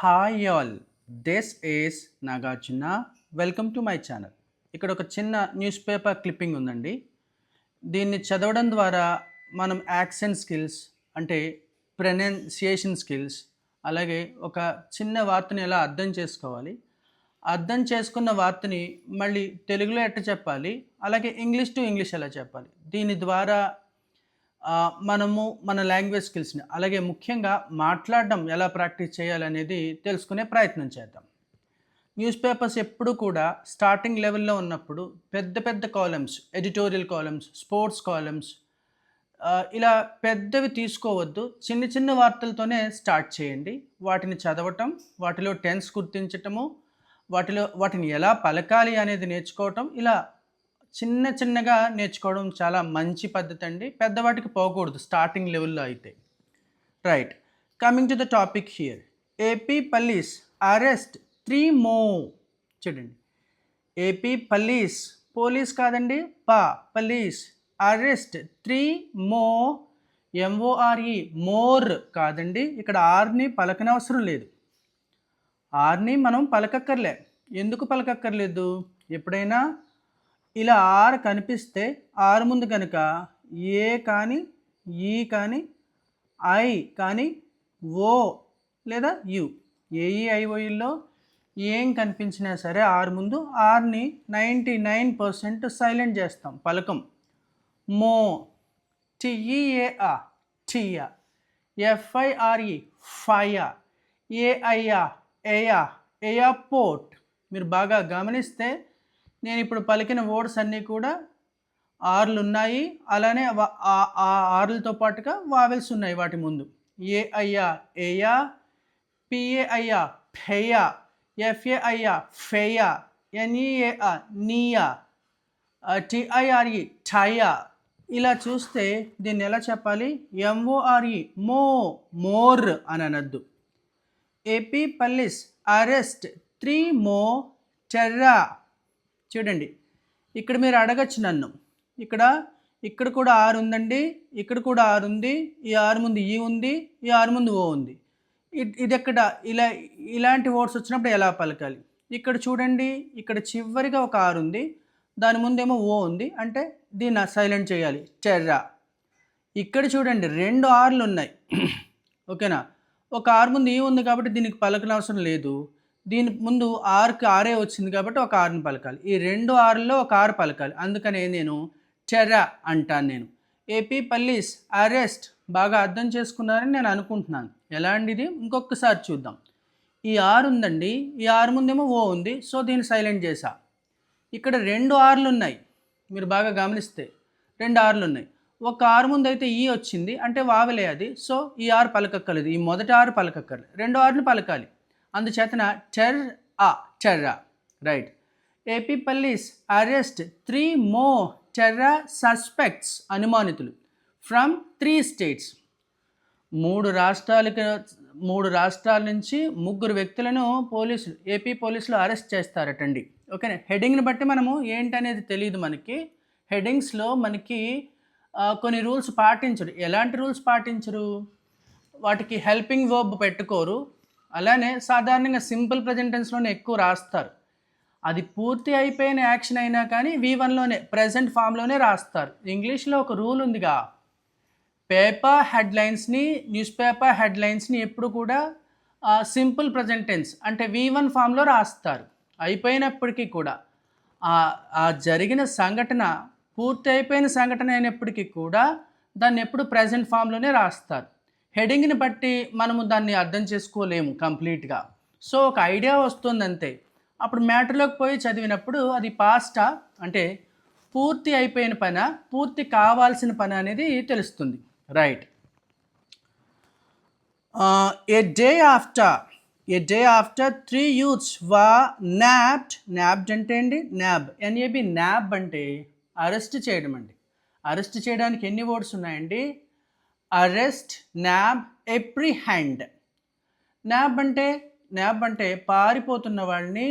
Hi all, this is Nagarjuna. Welcome to my channel. ఇక్కడ ఒక చిన్న న్యూస్ పేపర్ క్లిప్పింగ్ ఉందండి. దీన్ని చదవడం ద్వారా మనం యాక్సెంట్ స్కిల్స్ అంటే ప్రొనౌన్సియేషన్ స్కిల్స్, అలాగే ఒక చిన్న వార్తని ఎలా అర్థం చేసుకోవాలి, అర్థం చేసుకున్న వార్తని మళ్ళీ తెలుగులో ఎట్ట చెప్పాలి, అలాగే ఇంగ్లీష్ టు ఇంగ్లీష్ ఎలా చెప్పాలి, దీని ద్వారా మనము మన లాంగ్వేజ్ స్కిల్స్ని అలాగే ముఖ్యంగా మాట్లాడడం ఎలా ప్రాక్టీస్ చేయాలనేది తెలుసుకునే ప్రయత్నం చేద్దాం. న్యూస్ పేపర్స్ ఎప్పుడు కూడా స్టార్టింగ్ లెవెల్లో ఉన్నప్పుడు పెద్ద పెద్ద columns, editorial columns, sports columns, ఇలా పెద్దవి తీసుకోవద్దు. చిన్న చిన్న వార్తలతోనే స్టార్ట్ చేయండి. వాటిని చదవటం, వాటిలో టెన్స్ గుర్తించటము, వాటిని ఎలా పలకాలి అనేది నేర్చుకోవటం, ఇలా చిన్న చిన్నగా నేర్చుకోవడం చాలా మంచి పద్ధతి అండి. పెద్దవాటికి పోకూడదు స్టార్టింగ్ లెవెల్లో అయితే. Right, coming to the topic here. AP police arrest 3 more. చూడండి, ఏపీ పోలీస్, పోలీస్ కాదండి, police arrest 3 more, MORE, more కాదండి. ఇక్కడ ఆర్ని పలకనవసరం లేదు. ఆర్ని మనం పలకక్కర్లే. ఎందుకు పలకక్కర్లేదు? ఎప్పుడైనా ఇలా ఆర్ కనిపిస్తే ఆర్ ముందు కనుక ఏ కానీ, ఈ కానీ, ఐ కానీ, ఓ లేదా యు, ఏఈఐఓయుల్లో ఏం కనిపించినా సరే ఆర్ ముందు ఆర్ని 99% సైలెంట్ చేస్తాం, పలకం. మో, టిఈఏఆ, టియా, ఎఫ్ఐఆర్ఈ, ఫయా, ఏఐఆ, ఏయా, ఎయిర్పోర్ట్. మీరు బాగా గమనిస్తే నేను ఇప్పుడు పలికిన వర్డ్స్ అన్నీ కూడా ఆర్లు ఉన్నాయి, అలానే ఆర్లతో పాటుగా వావెల్స్ ఉన్నాయి వాటి ముందు. ఏఐయా, ఏయా, పిఏఐయా, ఫెయా, ఎఫ్ఏఐయా, ఫెయా, ఎన్ఈఏఆ, నియా, టిఐఆర్ఈ, ఠయా. ఇలా చూస్తే దీన్ని ఎలా చెప్పాలి? ఎంఓఆర్ఈ, మోర్ అని అనద్దు. AP police arrest 3 more terror. చూడండి, ఇక్కడ మీరు అడగచ్చు నన్ను, ఇక్కడ కూడా ఆర్ ఉందండి, ఇక్కడ కూడా ఆర్ ఉంది, ఈ ఆర్ ముందు ఈ ఉంది, ఈ ఆర్ ముందు ఓ ఉంది. ఇది ఎక్కడ ఇలాంటి వర్డ్స్ వచ్చినప్పుడు ఎలా పలకాలి? ఇక్కడ చూడండి, ఇక్కడ చివరిగా ఒక ఆర్ ఉంది, దాని ముందేమో ఓ ఉంది, అంటే దీన్ని సైలెంట్ చేయాలి, టెర్రా. ఇక్కడ చూడండి 2 ఆర్లు ఉన్నాయి, ఓకేనా? ఒక ఆర్ ముందు ఈ ఉంది కాబట్టి దీనికి పలకనవసరం లేదు. దీని ముందు ఆర్కి ఆరే వచ్చింది కాబట్టి ఒక ఆర్ని పలకాలి. ఈ 2 ఆర్లో ఒక ఆర్ పలకాలి, అందుకనే నేను టెర్రా అంటాను. నేను ఏపీ పోలీస్ అరెస్ట్ బాగా అర్థం చేసుకున్నారని నేను అనుకుంటున్నాను. ఎలాంటిది ఇంకొకసారి చూద్దాం. ఈ ఆర్ ఉందండి, ఈ ఆర్ ముందేమో ఓ ఉంది, సో దీన్ని సైలెంట్ చేసా. ఇక్కడ 2 ఆర్లు ఉన్నాయి, మీరు బాగా గమనిస్తే 2 ఆర్లు ఉన్నాయి. ఒక ఆర్ ముందు అయితే ఈ వచ్చింది అంటే వావలే అది, సో ఈ ఆర్ పలకక్కర్లేదు, ఈ మొదటి ఆరు పలకక్కర్లేదు, 2 ఆర్ని పలకాలి. అందుచేతన terror. Right. AP police arrest 3 more terror suspects, అనుమానితులు, ఫ్రమ్ 3 states. 3 రాష్ట్రాల నుంచి 3 వ్యక్తులను ఏపీ పోలీసులు అరెస్ట్ చేస్తారటండి. ఓకేనా? హెడ్డింగ్ని బట్టి మనము ఏంటనేది తెలియదు మనకి. హెడ్డింగ్స్లో మనకి కొన్ని రూల్స్ పాటించరు. ఎలాంటి రూల్స్ పాటించరు? వాటికి హెల్పింగ్ వర్బ్ పెట్టుకోరు, అలానే సాధారణంగా సింపుల్ ప్రజెంట్ టెన్స్లోనే ఎక్కువ రాస్తారు. అది పూర్తి అయిపోయిన యాక్షన్ అయినా కానీ V1లోనే ప్రజెంట్ ఫామ్లోనే రాస్తారు. ఇంగ్లీష్లో ఒక రూల్ ఉందిగా, న్యూస్ పేపర్ హెడ్లైన్స్ని ఎప్పుడు కూడా సింపుల్ ప్రజెంట్ టెన్స్ అంటే V1 ఫామ్లో రాస్తారు. అయిపోయినప్పటికీ కూడా ఆ జరిగిన సంఘటన పూర్తి అయిపోయిన సంఘటన అయినప్పటికీ కూడా దాన్ని ఎప్పుడు ప్రజెంట్ ఫామ్లోనే రాస్తారు. హెడ్డింగ్ని బట్టి మనము దాన్ని అర్థం చేసుకోలేము కంప్లీట్గా. సో ఒక ఐడియా వస్తుంది అంతే. అప్పుడు మ్యాటర్లోకి పోయి చదివినప్పుడు అది పాస్టా అంటే పూర్తి అయిపోయిన పని, పూర్తి కావాల్సిన పని అనేది తెలుస్తుంది. Right. A day after 3 youths were nabbed అంటే అండి నాబ్, NAB, నాబ్ అంటే అరెస్ట్ చేయడం అండి. అరెస్ట్ చేయడానికి ఎన్ని వర్డ్స్ ఉన్నాయండి? Arrest, knob, ఎప్రిహెండ్. నాబ్ అంటే పారిపోతున్న వాళ్ళని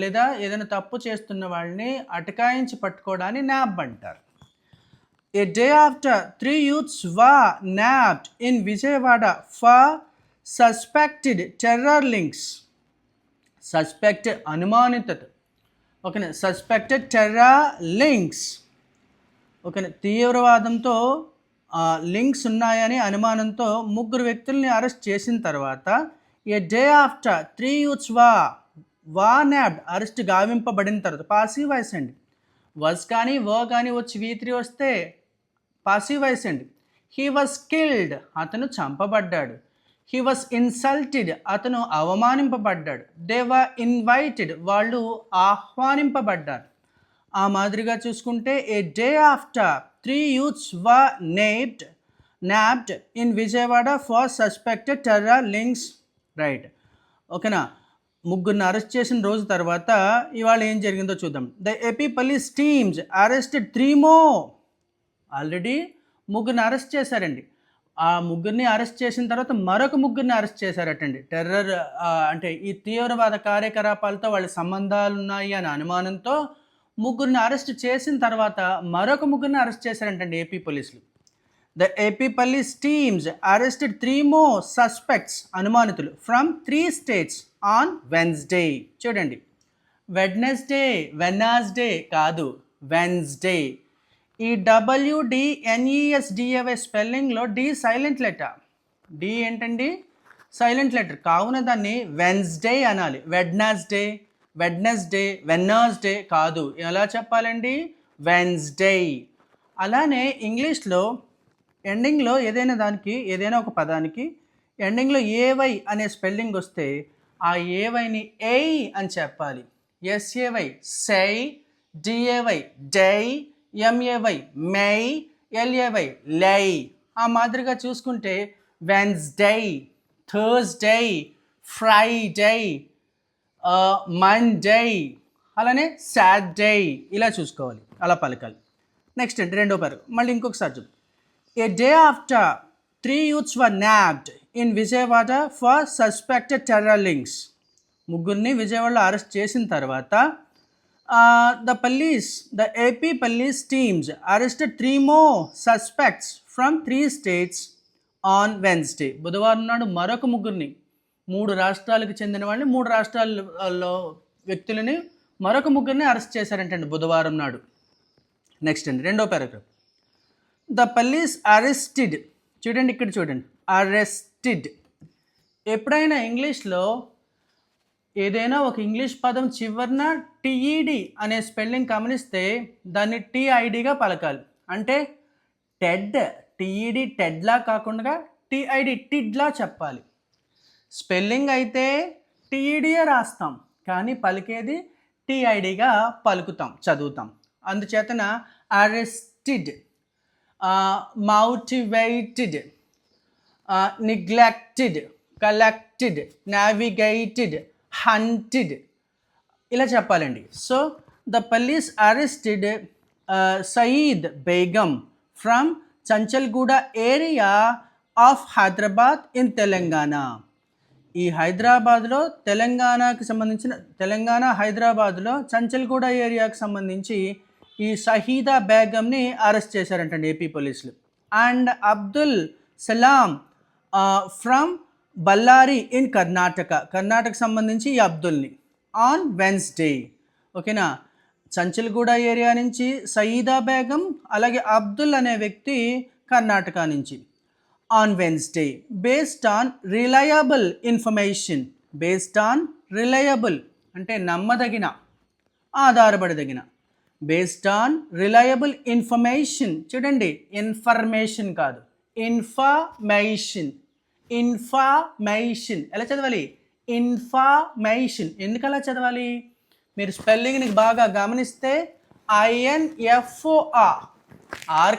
లేదా ఏదైనా తప్పు చేస్తున్న వాళ్ళని అటకాయించి పట్టుకోవడాన్ని నాబ్ అంటారు. A day after 3 youths were nabbed in Vijayawada for suspected terror links, suspect అనుమానితత, ఓకేనా, సస్పెక్టెడ్ టెర్రర్ లింక్స్, ఓకేనా, తీవ్రవాదంతో లింక్స్ ఉన్నాయని అనుమానంతో ముగ్గురు వ్యక్తుల్ని అరెస్ట్ చేసిన తర్వాత a day after 3 youths were nabbed, arrest గావింపబడిన తర్వాత, పాసివ్ వాయిస్ అండి, వజ్ కానీ కానీ వచ్చి V3 వస్తే పాసివ్ వాయిస్ అండి. హీ వాజ్ కిల్డ్, అతను చంపబడ్డాడు. హీ వాజ్ ఇన్సల్టెడ్, అతను అవమానింపబడ్డాడు. దే వర్ ఇన్వైటెడ్, వాళ్ళు ఆహ్వానింపబడ్డారు. ఆ మాదిరిగా చూసుకుంటే a day after 3 youths were nabbed in Vijayawada for suspected terror links, right, ఓకేనా. ముగ్గురిని అరెస్ట్ చేసిన రోజు తర్వాత ఇవాళ ఏం జరిగిందో చూద్దాం. The AP police teams arrested 3 more, already ముగ్గురిని అరెస్ట్ చేశారండి. ఆ ముగ్గురిని అరెస్ట్ చేసిన తర్వాత మరొక ముగ్గురిని అరెస్ట్ చేశారటండి. టెర్రర్ అంటే ఈ తీవ్రవాద కార్యకలాపాలతో వాళ్ళ సంబంధాలు ఉన్నాయి అనే అనుమానంతో ముగ్గురిని అరెస్ట్ చేసిన తర్వాత మరొక ముగ్గురిని అరెస్ట్ చేశారంటండి ఏపీ పోలీసులు. The AP police teams arrested 3 more suspects, అనుమానితులు, ఫ్రమ్ 3 states ఆన్ వెన్స్డే. చూడండి, వెడ్నెస్డే కాదు, వెన్స్డే. ఈ WDNESDAY స్పెల్లింగ్లో డి సైలెంట్ లెటర్, డి ఏంటండి, సైలెంట్ లెటర్, కావున దాన్ని వెన్స్డే అనాలి. వెడ్నెస్డే కాదు, ఎలా చెప్పాలండి, వెన్స్డే. అలానే ఇంగ్లీష్లో ఎండింగ్లో ఏదైనా ఒక పదానికి ఎండింగ్లో ఏవై అనే స్పెల్లింగ్ వస్తే ఆ ఏవైని ఏయ్ అని చెప్పాలి. SAY సై, DAY డై, MAY మై, LAY లై. ఆ మాదిరిగా చూసుకుంటే వెన్స్డే, థర్స్డే, ఫ్రైడే, మండే, అలానే సాటర్డే, ఇలా చూసుకోవాలి, అలా పలకాలి. నెక్స్ట్ అంటే రెండో పేరు మళ్ళీ ఇంకొకసారి చూద్దాం. A day after 3 youths were nabbed in Vijayawada for suspected terror links. ముగ్గురిని విజయవాడలో అరెస్ట్ చేసిన తర్వాత the AP police teams arrested 3 more suspects from 3 states on Wednesday. బుధవారం నాడు మరొక ముగ్గురిని, 3 రాష్ట్రాలకు చెందిన వాళ్ళని, 3 రాష్ట్రాల్లో వ్యక్తులని మరొక ముగ్గురిని అరెస్ట్ చేశారంటండి బుధవారం నాడు. నెక్స్ట్ అండి రెండో పారాగ్రాఫ్. ద పోలీస్ అరెస్టెడ్, చూడండి ఇక్కడ చూడండి, అరెస్టెడ్. ఎప్పుడైనా ఇంగ్లీష్లో ఏదైనా ఒక ఇంగ్లీష్ పదం చివరిన TED అనే స్పెల్లింగ్ గమనిస్తే దాన్ని TIDగా పలకాలి. అంటే TED టెడ్లా కాకుండా TID టిడ్లా చెప్పాలి. స్పెల్లింగ్ అయితే TEDయే రాస్తాం, కానీ పలికేది TIDగా పలుకుతాం, చదువుతాం. అందుచేతన arrested, motivated, neglected, collected, navigated, hunted, ఇలా చెప్పాలండి. So the police arrested Sayeed Begum from Chanchalguda area of Hyderabad in Telangana. ఈ హైదరాబాద్లో తెలంగాణ హైదరాబాద్లో చంచల్గూడ ఏరియాకి సంబంధించి ఈ షహీదా బేగంని అరెస్ట్ చేశారంటండి ఏపీ పోలీసులు. And Abdul Salam from Bellary in Karnataka సంబంధించి ఈ అబ్దుల్ని ఆన్ వెన్స్డే. ఓకేనా, చంచల్గూడ ఏరియా నుంచి సయీదా బేగం, అలాగే అబ్దుల్ అనే వ్యక్తి కర్ణాటక నుంచి on Wednesday. Based on reliable information, అంటే నమ్మదగిన, ఆధారపడదగిన. బేస్డ్ ఆన్ రిలయబుల్ ఇన్ఫర్మేషన్, చూడండి ఇన్ఫర్మేషన్ కాదు, ఇన్ఫర్మేషన్. ఎలా చదవాలి, ఇన్ఫర్మేషన్. ఎందుకు అలా చదవాలి, మీరు స్పెల్లింగ్ని బాగా గమనిస్తే INFOR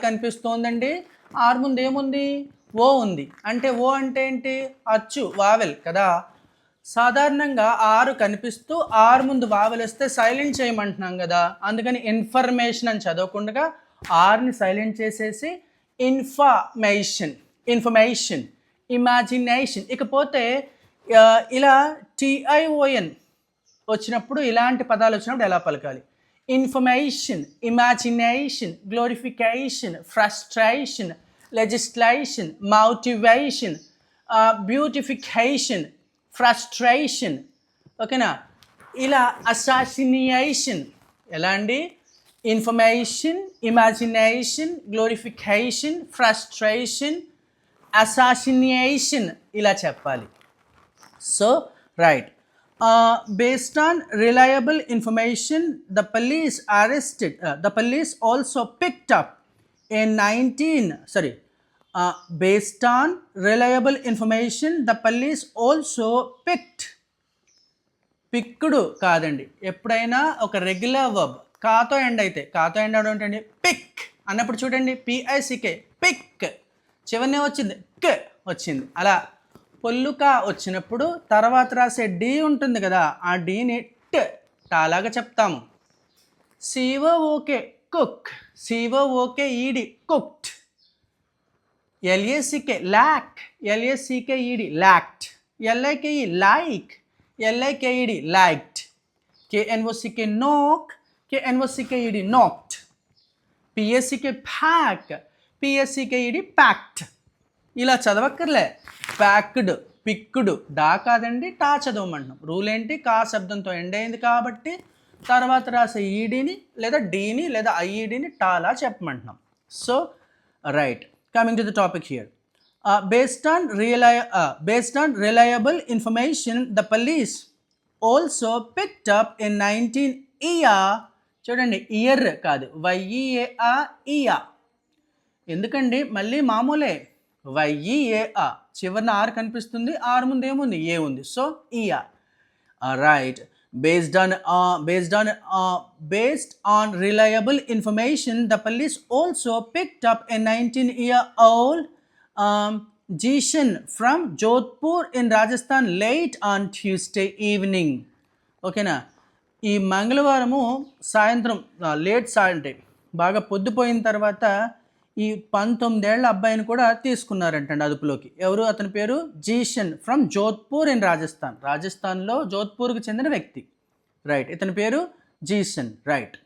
కనిపిస్తోందండి. ఆర్ ముందు ఏముంది, ఓ ఉంది. అంటే ఓ అంటే ఏంటి, అచ్చు, వావెల్ కదా. సాధారణంగా ఆరు కనిపిస్తూ ఆరు ముందు వావెల్ వస్తే సైలెంట్ చేయమంటున్నాం కదా, అందుకని ఇన్ఫర్మేషన్ అని చదవకుండా ఆర్ని సైలెంట్ చేసేసి ఇన్ఫర్మేషన్, ఇమాజినేషన్. ఇకపోతే ఇలా TION వచ్చినప్పుడు, ఇలాంటి పదాలు వచ్చినప్పుడు ఎలా పలకాలి, information, imagination, glorification, frustration, legislation, motivation, beautification, frustration, ఓకేనా. ఇలా అసాసినేషన్ ఎలా అండి, information, imagination, glorification, frustration, assassination ఇలా చెప్పాలి. So right, based on reliable information, the police also picked up in 19 sorry based on reliable information, the police also పిక్కుడు కాదండి, ఎప్పుడైనా ఒక regular verb కాతో end అయితే, కాతో ఎండ్ అవడం ఏంటండి, పిక్ అన్నప్పుడు చూడండి, పిఐసికే పిక్, చివరినే వచ్చింది క్ వచ్చింది. అలా పొల్లుకా వచ్చినప్పుడు తర్వాత రాసే డి ఉంటుంది కదా, ఆ డీని టాలాగా చెప్తాము. సిఓఓకే కుక్, సిఓఓకే ఈడి కుక్డ్, ఎల్ఏసికే లాక్, ఎల్ఏసికే ఈడి locked, L I K E like, ఎల్ఐకేఈడి liked, కేఎన్ఓసికే nook, కేఎన్ఓసికేఈడి నోక్డ్, పిఎస్సికే pack, పిఎస్సికేఈడి packed. ఇలా చదవక్కర్లే, ప్యాక్డ్, పిక్కుడు, డా కాదండి టా చదవమంటున్నాం. రూల్ ఏంటి, కా శబ్దంతో ఎండ్ అయింది కాబట్టి తర్వాత రాసే ఈడీని లేదా డీని లేదా ఐఈడిని టాలా చెప్పమంటున్నాం. So right, coming to the topic here. Based on reliable information, the police also picked up in 19 year, చూడండి ఇయర్ కాదు, వైఈఏఆ ఇయా, ఎందుకండి మళ్ళీ మామూలే, వైఈఏఆ చివరిన ఆర్ కనిపిస్తుంది, ఆర్ ముందు ఏముంది, ఏ ఉంది, సో ఇయా. Right, based on reliable information, the police also picked up a 19-year-old Jishan from Jodhpur in Rajasthan late on Tuesday evening. ఓకేనా, ఈ మంగళవారము సాయంత్రం లేట్ అంటే బాగా పొద్దుపోయిన తర్వాత ఈ 19 ఏళ్ల అబ్బాయిని కూడా తీసుకున్నారంటండి అదుపులోకి. ఎవరు, అతని పేరు జీషన్ ఫ్రమ్ జోధ్పూర్ ఇన్ రాజస్థాన్, రాజస్థాన్లో జోధ్పూర్కి చెందిన వ్యక్తి. రైట్, ఇతని పేరు జీషన్. రైట్,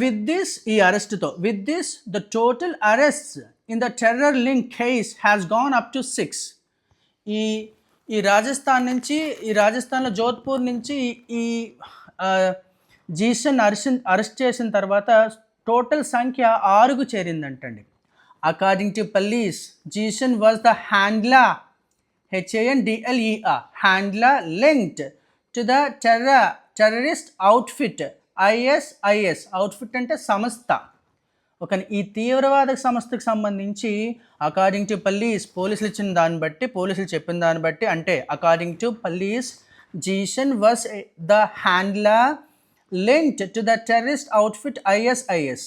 with this ఈ అరెస్ట్తో, with this the total arrests in the terror link case has gone up to 6. ఈ రాజస్థాన్లో జోధ్పూర్ నుంచి ఈ జీషన్ అరెస్ట్ చేసిన తర్వాత టోటల్ సంఖ్య 6కు చేరిందంటండి. According to police, Zeeshan was the handler, HANDLER, handler linked to the terrorist outfit ISIS. Outfit అంటే సంస్థ. ఒక ఈ తీవ్రవాద సంస్థకు సంబంధించి అకార్డింగ్ టు పోలీసులు ఇచ్చిన దాన్ని బట్టి, పోలీసులు చెప్పిన దాన్ని బట్టి, అంటే according to police Zeeshan was the handler linked to the terrorist outfit ISIS.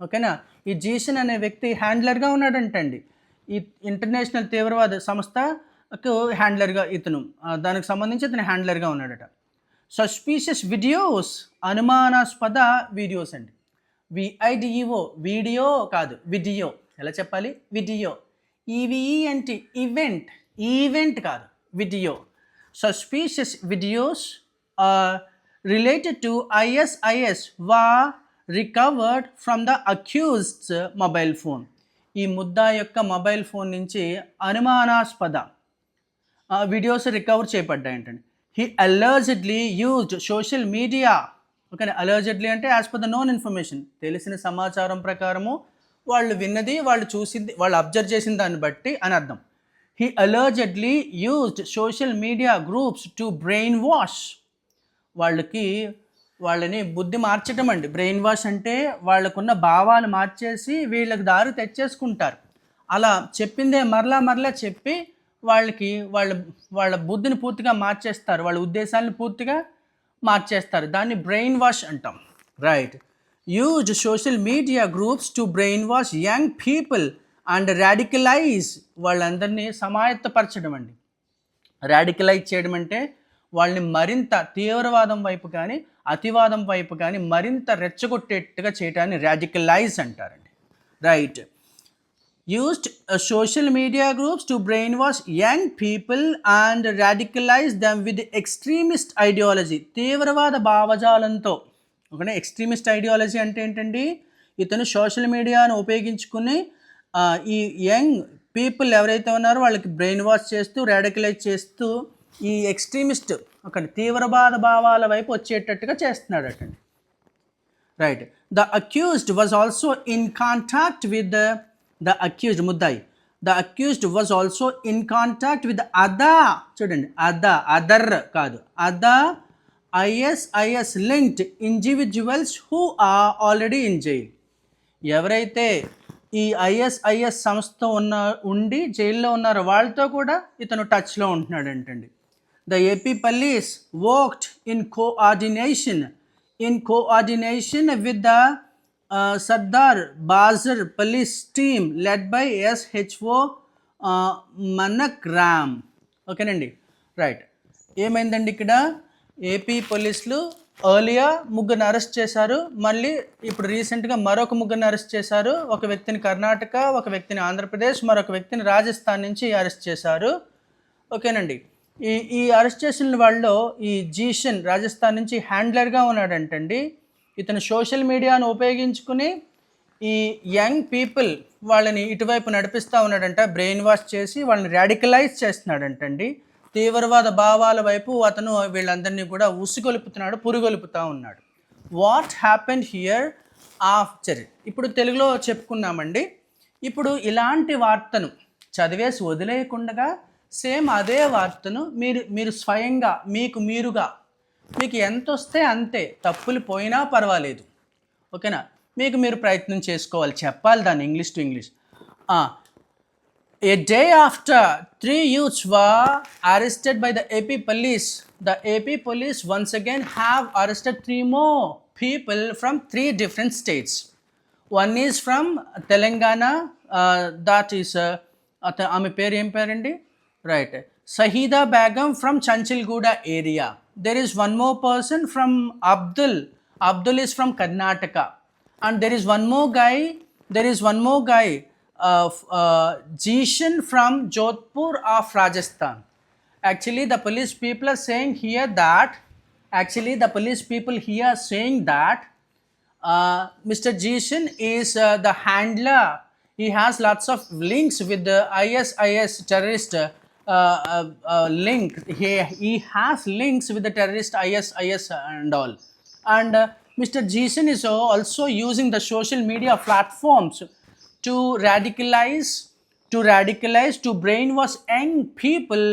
ఓకేనా, ఈ జీషన్ అనే వ్యక్తి హ్యాండ్లర్గా ఉన్నాడంటండి, ఈ ఇంటర్నేషనల్ తీవ్రవాద సంస్థకు హ్యాండ్లర్గా ఇతను, దానికి సంబంధించి ఇతను హ్యాండ్లర్గా ఉన్నాడట. సస్పీషియస్ వీడియోస్, అనుమానాస్పద వీడియోస్ అండి, VIDEO, వీడియో కాదు వీడియో, ఎలా చెప్పాలి, వీడియో, EVENT, ఈవెంట్ కాదు, video. Suspicious videos related to ISIS were recovered from the accused's mobile phone. ఈ ముద్దా యొక్క మొబైల్ ఫోన్ నుంచి అనుమానాస్పద వీడియోస్ రికవర్ చేయబడ్డాయంటండి. He allegedly used social media. Okay, allegedly అంటే as per the known information, తెలిసిన సమాచారం ప్రకారము, వాళ్ళు విన్నది, వాళ్ళు చూసింది, వాళ్ళు అబ్జర్వ్ చేసిన దాన్ని బట్టి అని అర్థం. He allegedly used social media groups to brainwash. వాళ్ళని బుద్ధి మార్చటం అండి. బ్రెయిన్ వాష్ అంటే వాళ్ళకున్న భావాలు మార్చేసి వీళ్ళకి దారి తెచ్చేసుకుంటారు. అలా చెప్పిందే మరలా చెప్పి వాళ్ళ బుద్ధిని పూర్తిగా మార్చేస్తారు, వాళ్ళ ఉద్దేశాలను పూర్తిగా మార్చేస్తారు. దాన్ని బ్రెయిన్ వాష్ అంటాం. Right, use social media groups to brain wash young people and radicalise, వాళ్ళందరినీ సమాయత్తపరచడం అండి. రాడికలైజ్ చేయడం అంటే వాళ్ళని మరింత తీవ్రవాదం వైపు కానీ అతివాదం వైపు కానీ మరింత రెచ్చగొట్టేట్టుగా చేయటాన్ని రాడికలైజ్ అంటారండి. Right, used social media groups to brainwash young people and radicalize them with extremist ideology. తీవ్రవాద భావజాలంతో. ఓకే, ఎక్స్ట్రీమిస్ట్ ఐడియాలజీ అంటే ఏంటండి, ఇతను సోషల్ మీడియాను ఉపయోగించుకుని ఈ యంగ్ పీపుల్ ఎవరైతే ఉన్నారో వాళ్ళకి బ్రెయిన్ వాష్ చేస్తూ రాడికలైజ్ చేస్తూ ఈ ఎక్స్ట్రీమిస్ట్ ఒక తీవ్రవాద భావాల వైపు వచ్చేటట్టుగా చేస్తున్నాడటండి. Right. The accused was also in contact with the accused ముద్దాయి. The accused was also in contact with చూడండి అదర్ కాదు, ISIS linked individuals who are already in jail. ఎవరైతే ఈ ISIS సంస్థ ఉండి జైల్లో ఉన్నారో వాళ్ళతో కూడా ఇతను టచ్లో ఉంటున్నాడంటండి. The AP police worked in coordination with the Sardar Bazar police team led by SHO Manak Ram. ఓకేనండి. రైట్. ఏమైందండి ఇక్కడ, ఏపీ పోలీసులు ఎర్లియర్ ముగ్గురిని అరెస్ట్ చేశారు, మళ్ళీ ఇప్పుడు రీసెంట్గా మరొక ముగ్గురిని అరెస్ట్ చేశారు. ఒక వ్యక్తిని కర్ణాటక, ఒక వ్యక్తిని ఆంధ్రప్రదేశ్, మరొక వ్యక్తిని రాజస్థాన్ నుంచి అరెస్ట్ చేశారు. ఓకేనండి. ఈ అరెస్ట్ చేసిన వాళ్ళలో ఈ జీషన్ రాజస్థాన్ నుంచి హ్యాండ్లర్గా ఉన్నాడంటండి. ఇతను సోషల్ మీడియాను ఉపయోగించుకుని ఈ యంగ్ పీపుల్ వాళ్ళని ఇటువైపు నడిపిస్తూ ఉన్నాడంట, బ్రెయిన్ వాష్ చేసి వాళ్ళని రాడికలైజ్ చేస్తున్నాడంటండి. తీవ్రవాద భావాల వైపు అతను వీళ్ళందరినీ కూడా ఉసిగొలుపుతున్నాడు, పురుగొలుపుతూ ఉన్నాడు. వాట్ హ్యాపెండ్ హియర్ ఆఫ్టర్, ఇప్పుడు తెలుగులో చెప్పుకున్నామండి. ఇప్పుడు ఇలాంటి వార్తను చదివేసి వదిలేయకుండా సేమ్ అదే వార్తను మీరు స్వయంగా మీరుగా మీకు ఎంత వస్తే అంతే, తప్పులు పోయినా పర్వాలేదు, ఓకేనా, మీరు ప్రయత్నం చేసుకోవాలి, చెప్పాలి దాన్ని English to English. A day after 3 youths were arrested by the AP police, the AP police once again have arrested 3 more people from 3 different states. One is from Telangana, that is ఆమె పేరు ఏం పేరండి, right, Sahida Begum from Chanchalguda area. There is one more person from Abdul is from Karnataka, and there is one more guy Jishan from Jodhpur of Rajasthan. Actually, the police people are saying here that Mr. Jishan is the handler. He has lots of links with the ISIS terrorist link. He has links with the terrorist ISIS and all. And Mr. Jishan is also using the social media platforms to radicalize, to brainwash young people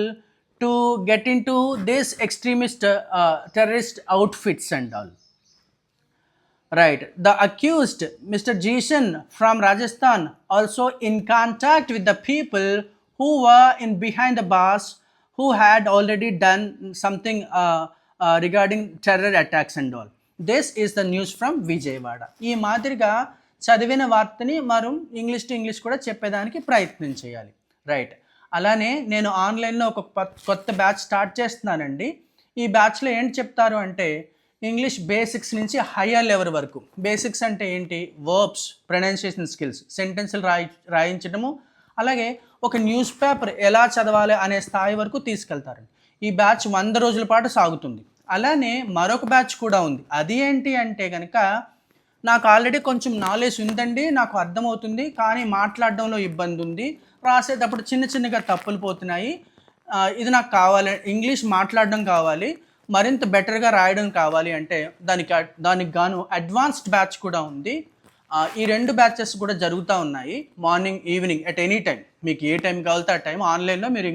to get into this extremist terrorist outfits and all. Right. The accused, Mr. Jishan from Rajasthan, also in contact with the people who were behind the bars, who had already done something regarding terror attacks and all. This is the news from Vijayawada. ఈ మాదిరిగా చదివిన వార్తని మనం English to English కూడా చెప్పేదానికి ప్రయత్నం చేయాలి. Right. అలానే నేను ఆన్లైన్లో ఒక కొత్త బ్యాచ్ స్టార్ట్ చేస్తున్నానండి. ఈ బ్యాచ్లో ఏంటి చెప్తారు అంటే ఇంగ్లీష్ బేసిక్స్ నుంచి హయ్యర్ లెవెల్ వరకు. బేసిక్స్ అంటే ఏంటి, వర్బ్స్, ప్రొనౌన్సియేషన్ స్కిల్స్, సెంటెన్సులు రాయించడము, అలాగే ఒక న్యూస్ పేపర్ ఎలా చదవాలి అనే స్థాయి వరకు తీసుకెళ్తారండి. ఈ బ్యాచ్ 100 రోజుల పాటు సాగుతుంది. అలానే మరొక బ్యాచ్ కూడా ఉంది. అది ఏంటి అంటే కనుక నాకు ఆల్రెడీ కొంచెం నాలెడ్జ్ ఉందండి, నాకు అర్థమవుతుంది, కానీ మాట్లాడడంలో ఇబ్బంది ఉంది, రాసేటప్పుడు చిన్నగా తప్పులు పోతున్నాయి, ఇది నాకు కావాలి, ఇంగ్లీష్ మాట్లాడడం కావాలి, మరింత బెటర్గా రాయడం కావాలి అంటే దానికి గాను అడ్వాన్స్డ్ బ్యాచ్ కూడా ఉంది. ఈ 2 బ్యాచెస్ కూడా జరుగుతూ ఉన్నాయి, morning evening at any time. మీకు ఏ టైం కావాలితే ఆ టైం ఆన్లైన్లో మీరు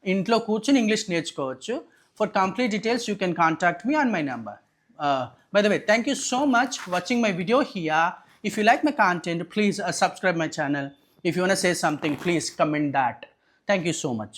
ఇంట్లో కూర్చొని ఇంగ్లీష్ నేర్చుకోవచ్చు. For complete details you can contact me on my number. By the way, thank you so much for watching my video here. If you like my content, please subscribe my channel. If you want to say something, please comment that. Thank you so much.